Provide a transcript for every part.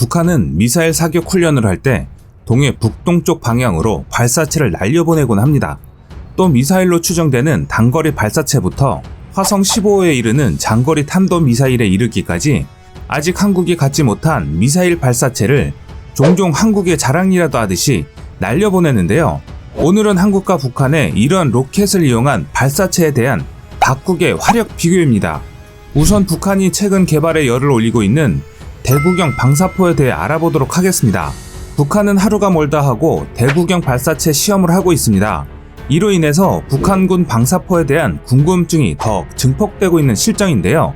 북한은 미사일 사격 훈련을 할 때 동해 북동쪽 방향으로 발사체를 날려보내곤 합니다. 또 미사일로 추정되는 단거리 발사체부터 화성 15호에 이르는 장거리 탄도미사일에 이르기까지 아직 한국이 갖지 못한 미사일 발사체를 종종 한국의 자랑이라도 하듯이 날려보내는데요. 오늘은 한국과 북한의 이런 로켓을 이용한 발사체에 대한 각국의 화력 비교입니다. 우선 북한이 최근 개발에 열을 올리고 있는 대구경 방사포에 대해 알아보도록 하겠습니다. 북한은 하루가 멀다 하고 대구경 발사체 시험을 하고 있습니다. 이로 인해서 북한군 방사포에 대한 궁금증이 더 증폭되고 있는 실정인데요.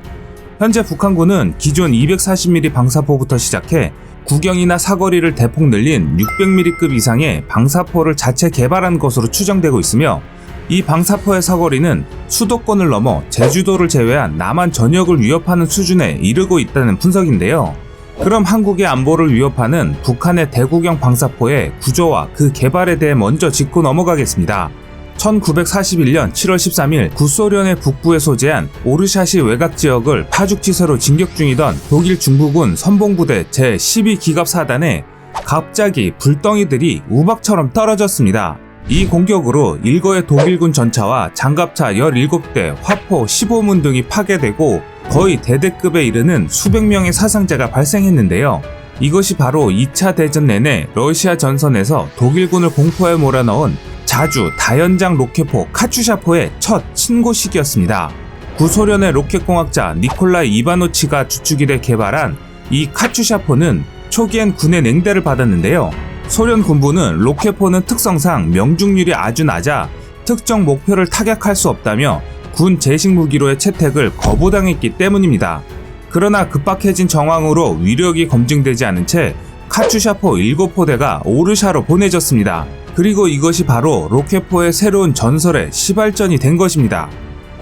현재 북한군은 기존 240mm 방사포부터 시작해 구경이나 사거리를 대폭 늘린 600mm급 이상의 방사포를 자체 개발한 것으로 추정되고 있으며, 이 방사포의 사거리는 수도권을 넘어 제주도를 제외한 남한 전역을 위협하는 수준에 이르고 있다는 분석인데요. 그럼 한국의 안보를 위협하는 북한의 대구경 방사포의 구조와 그 개발에 대해 먼저 짚고 넘어가겠습니다. 1941년 7월 13일 구소련의 북부에 소재한 오르샤시 외곽 지역을 파죽지세로 진격 중이던 독일 중부군 선봉부대 제12기갑사단에 갑자기 불덩이들이 우박처럼 떨어졌습니다. 이 공격으로 일거의 독일군 전차와 장갑차 17대, 화포 15문 등이 파괴되고 거의 대대급에 이르는 수백 명의 사상자가 발생했는데요. 이것이 바로 2차 대전 내내 러시아 전선에서 독일군을 공포에 몰아넣은 자주 다연장 로켓포 카츄샤포의 첫 신고식이었습니다. 구소련의 로켓공학자 니콜라이 이바노치가 주축이 개발한 이 카츄샤포는 초기엔 군의 냉대를 받았는데요. 소련 군부는 로켓포는 특성상 명중률이 아주 낮아 특정 목표를 타격할 수 없다며 군 제식 무기로의 채택을 거부당했기 때문입니다. 그러나 급박해진 정황으로 위력이 검증되지 않은 채 카츄샤포 7포대가 오르샤로 보내졌습니다. 그리고 이것이 바로 로켓포의 새로운 전설의 시발전이 된 것입니다.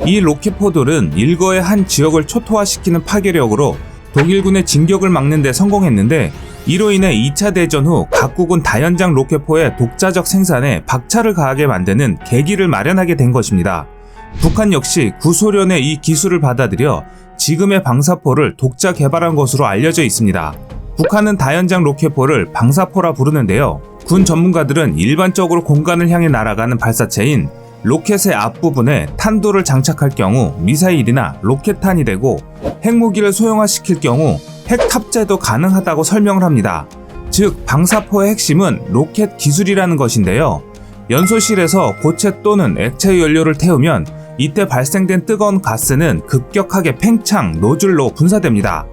이 로켓포들은 일거의 한 지역을 초토화시키는 파괴력으로 독일군의 진격을 막는 데 성공했는데, 이로 인해 2차 대전 후 각국은 다연장 로켓포의 독자적 생산에 박차를 가하게 만드는 계기를 마련하게 된 것입니다. 북한 역시 구소련의 이 기술을 받아들여 지금의 방사포를 독자 개발한 것으로 알려져 있습니다. 북한은 다연장 로켓포를 방사포라 부르는데요. 군 전문가들은 일반적으로 공간을 향해 날아가는 발사체인 로켓의 앞부분에 탄도를 장착할 경우 미사일이나 로켓탄이 되고, 핵무기를 소형화시킬 경우 핵 탑재도 가능하다고 설명을 합니다. 즉, 방사포의 핵심은 로켓 기술이라는 것인데요. 연소실에서 고체 또는 액체 연료를 태우면 이때 발생된 뜨거운 가스는 급격하게 팽창, 노즐로 분사됩니다.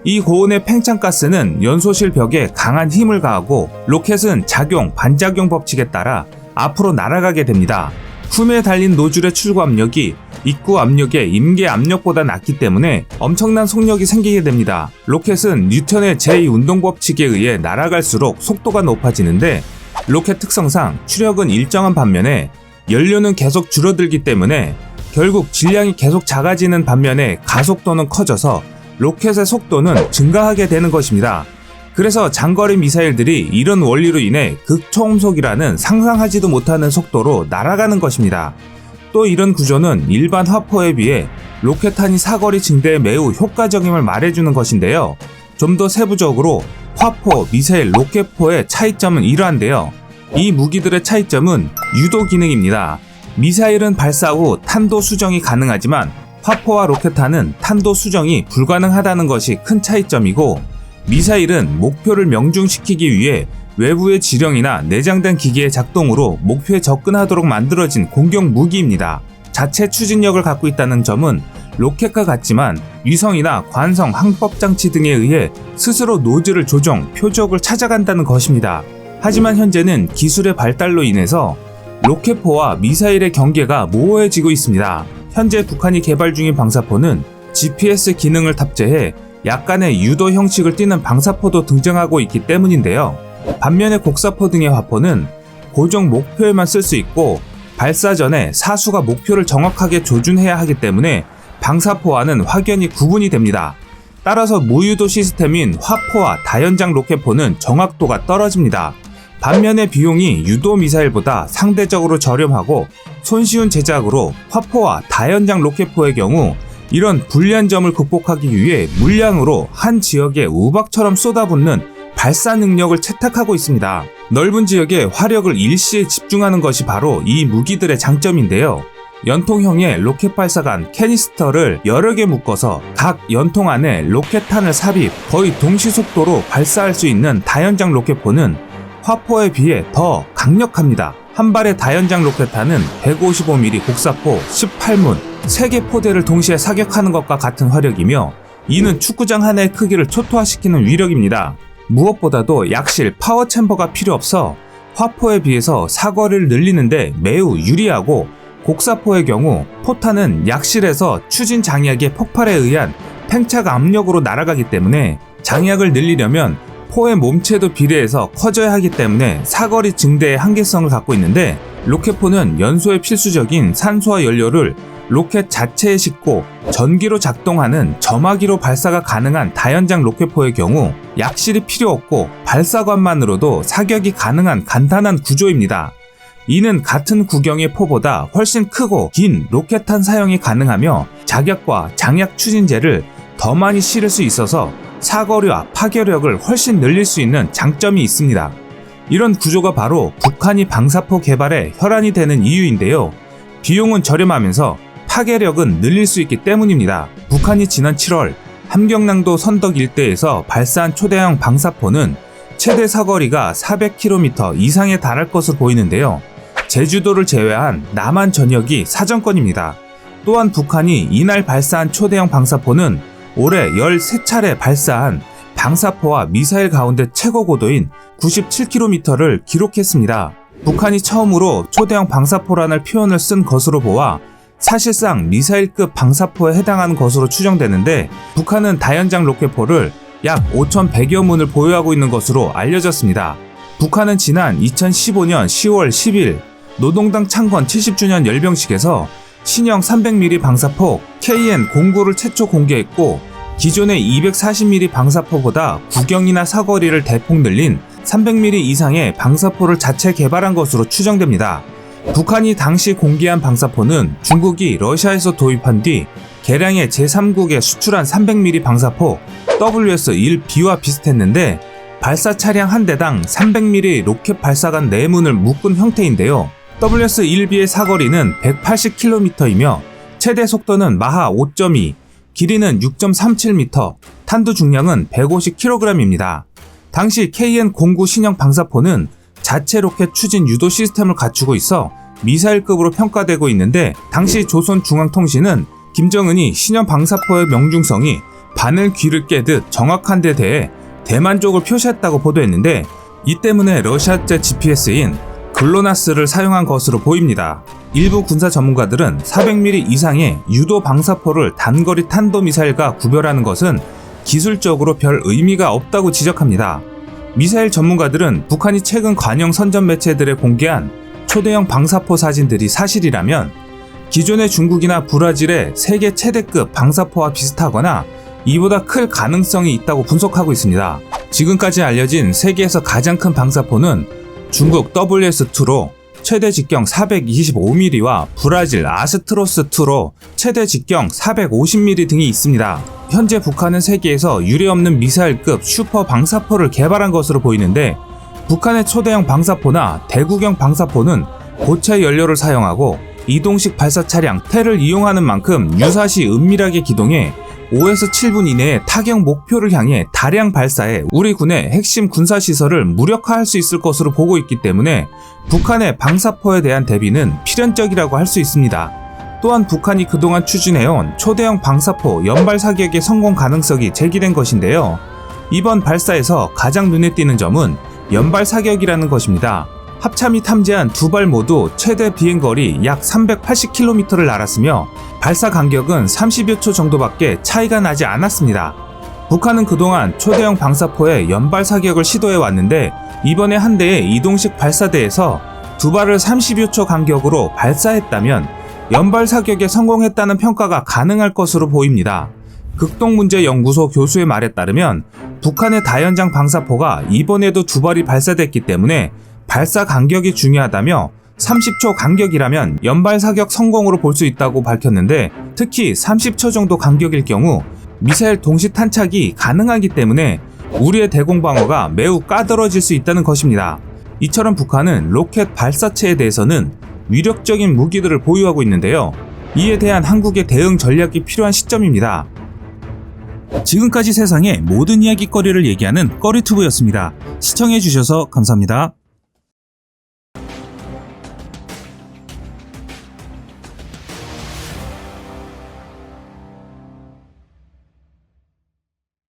이 고온의 팽창가스는 연소실 벽에 강한 힘을 가하고 로켓은 작용, 반작용 법칙에 따라 앞으로 날아가게 됩니다. 품에 달린 노즐의 출구 압력이 입구 압력의 임계 압력보다 낮기 때문에 엄청난 속력이 생기게 됩니다. 로켓은 뉴턴의 제2운동 법칙에 의해 날아갈수록 속도가 높아지는데, 로켓 특성상 추력은 일정한 반면에 연료는 계속 줄어들기 때문에 결국 질량이 계속 작아지는 반면에 가속도는 커져서 로켓의 속도는 증가하게 되는 것입니다. 그래서 장거리 미사일들이 이런 원리로 인해 극초음속이라는 상상하지도 못하는 속도로 날아가는 것입니다. 또 이런 구조는 일반 화포에 비해 로켓탄이 사거리 증대에 매우 효과적임을 말해주는 것인데요. 좀 더 세부적으로 화포, 미사일, 로켓포의 차이점은 이러한데요. 이 무기들의 차이점은 유도 기능입니다. 미사일은 발사 후 탄도 수정이 가능하지만 화포와 로켓탄은 탄도 수정이 불가능하다는 것이 큰 차이점이고, 미사일은 목표를 명중시키기 위해 외부의 지령이나 내장된 기계의 작동으로 목표에 접근하도록 만들어진 공격 무기입니다. 자체 추진력을 갖고 있다는 점은 로켓과 같지만 위성이나 관성, 항법장치 등에 의해 스스로 노즐을 조정, 표적을 찾아간다는 것입니다. 하지만 현재는 기술의 발달로 인해서 로켓포와 미사일의 경계가 모호해지고 있습니다. 현재 북한이 개발 중인 방사포는 GPS 기능을 탑재해 약간의 유도 형식을 띠는 방사포도 등장하고 있기 때문인데요. 반면에 곡사포 등의 화포는 고정 목표에만 쓸 수 있고, 발사 전에 사수가 목표를 정확하게 조준해야 하기 때문에 방사포와는 확연히 구분이 됩니다. 따라서 무유도 시스템인 화포와 다연장 로켓포는 정확도가 떨어집니다. 반면에 비용이 유도 미사일보다 상대적으로 저렴하고 손쉬운 제작으로 화포와 다연장 로켓포의 경우 이런 불리한 점을 극복하기 위해 물량으로 한 지역에 우박처럼 쏟아붓는 발사 능력을 채택하고 있습니다. 넓은 지역에 화력을 일시에 집중하는 것이 바로 이 무기들의 장점인데요. 연통형의 로켓 발사관 캐니스터를 여러 개 묶어서 각 연통 안에 로켓탄을 삽입, 거의 동시 속도로 발사할 수 있는 다연장 로켓포는 화포에 비해 더 강력합니다. 한 발의 다연장 로켓탄은 155mm 곡사포 18문, 3개 포대를 동시에 사격하는 것과 같은 화력이며 이는 축구장 하나의 크기를 초토화시키는 위력입니다. 무엇보다도 약실 파워 챔버가 필요 없어 화포에 비해서 사거리를 늘리는데 매우 유리하고, 곡사포의 경우 포탄은 약실에서 추진 장약의 폭발에 의한 팽착 압력으로 날아가기 때문에 장약을 늘리려면 포의 몸체도 비례해서 커져야 하기 때문에 사거리 증대의 한계성을 갖고 있는데, 로켓포는 연소에 필수적인 산소와 연료를 로켓 자체에 싣고 전기로 작동하는 점화기로 발사가 가능한 다연장 로켓포의 경우 약실이 필요 없고 발사관만으로도 사격이 가능한 간단한 구조입니다. 이는 같은 구경의 포보다 훨씬 크고 긴 로켓탄 사용이 가능하며 작약과 장약 추진제를 더 많이 실을 수 있어서 사거리와 파괴력을 훨씬 늘릴 수 있는 장점이 있습니다. 이런 구조가 바로 북한이 방사포 개발에 혈안이 되는 이유인데요. 비용은 저렴하면서 파괴력은 늘릴 수 있기 때문입니다. 북한이 지난 7월 함경남도 선덕 일대에서 발사한 초대형 방사포는 최대 사거리가 400km 이상에 달할 것으로 보이는데요. 제주도를 제외한 남한 전역이 사정권입니다. 또한 북한이 이날 발사한 초대형 방사포는 올해 13차례 발사한 방사포와 미사일 가운데 최고 고도인 97km를 기록했습니다. 북한이 처음으로 초대형 방사포라는 표현을 쓴 것으로 보아 사실상 미사일급 방사포에 해당하는 것으로 추정되는데, 북한은 다연장 로켓포를 약 5,100여 문을 보유하고 있는 것으로 알려졌습니다. 북한은 지난 2015년 10월 10일 노동당 창건 70주년 열병식에서 신형 300mm 방사포 KN-09를 최초 공개했고, 기존의 240mm 방사포보다 구경이나 사거리를 대폭 늘린 300mm 이상의 방사포를 자체 개발한 것으로 추정됩니다. 북한이 당시 공개한 방사포는 중국이 러시아에서 도입한 뒤 개량해 제3국에 수출한 300mm 방사포 WS-1B와 비슷했는데, 발사 차량 한 대당 300mm 로켓 발사관 4문을 묶은 형태인데요. WS-1B의 사거리는 180km이며 최대 속도는 마하 5.2, 길이는 6.37m, 탄두 중량은 150kg입니다. 당시 KN-09 신형 방사포는 자체 로켓 추진 유도 시스템을 갖추고 있어 미사일급으로 평가되고 있는데, 당시 조선중앙통신은 김정은이 신형 방사포의 명중성이 바늘 귀를 깨듯 정확한 데 대해 대만족을 표시했다고 보도했는데, 이 때문에 러시아제 GPS인 글로나스를 사용한 것으로 보입니다. 일부 군사 전문가들은 400mm 이상의 유도 방사포를 단거리 탄도미사일과 구별하는 것은 기술적으로 별 의미가 없다고 지적합니다. 미사일 전문가들은 북한이 최근 관영 선전 매체들에 공개한 초대형 방사포 사진들이 사실이라면 기존의 중국이나 브라질의 세계 최대급 방사포와 비슷하거나 이보다 클 가능성이 있다고 분석하고 있습니다. 지금까지 알려진 세계에서 가장 큰 방사포는 중국 WS-2로 최대 직경 425mm와 브라질 아스트로스-2로 최대 직경 450mm 등이 있습니다. 현재 북한은 세계에서 유례없는 미사일급 슈퍼 방사포를 개발한 것으로 보이는데, 북한의 초대형 방사포나 대구경 방사포는 고체 연료를 사용하고 이동식 발사 차량 텔을 이용하는 만큼 유사시 은밀하게 기동해 5에서 7분 이내에 타격 목표를 향해 다량 발사해 우리 군의 핵심 군사시설을 무력화할 수 있을 것으로 보고 있기 때문에 북한의 방사포에 대한 대비는 필연적이라고 할 수 있습니다. 또한 북한이 그동안 추진해온 초대형 방사포 연발 사격의 성공 가능성이 제기된 것인데요. 이번 발사에서 가장 눈에 띄는 점은 연발 사격이라는 것입니다. 합참이 탐지한 두 발 모두 최대 비행거리 약 380km를 날았으며 발사 간격은 30여 초 정도밖에 차이가 나지 않았습니다. 북한은 그동안 초대형 방사포의 연발 사격을 시도해 왔는데, 이번에 한 대의 이동식 발사대에서 두 발을 30여 초 간격으로 발사했다면 연발 사격에 성공했다는 평가가 가능할 것으로 보입니다. 극동문제연구소 교수의 말에 따르면 북한의 다연장 방사포가 이번에도 두 발이 발사됐기 때문에 발사 간격이 중요하다며 30초 간격이라면 연발 사격 성공으로 볼 수 있다고 밝혔는데, 특히 30초 정도 간격일 경우 미사일 동시 탄착이 가능하기 때문에 우리의 대공 방어가 매우 까다로워질 수 있다는 것입니다. 이처럼 북한은 로켓 발사체에 대해서는 위력적인 무기들을 보유하고 있는데요. 이에 대한 한국의 대응 전략이 필요한 시점입니다. 지금까지 세상의 모든 이야기거리를 얘기하는 꺼리튜브였습니다. 시청해주셔서 감사합니다.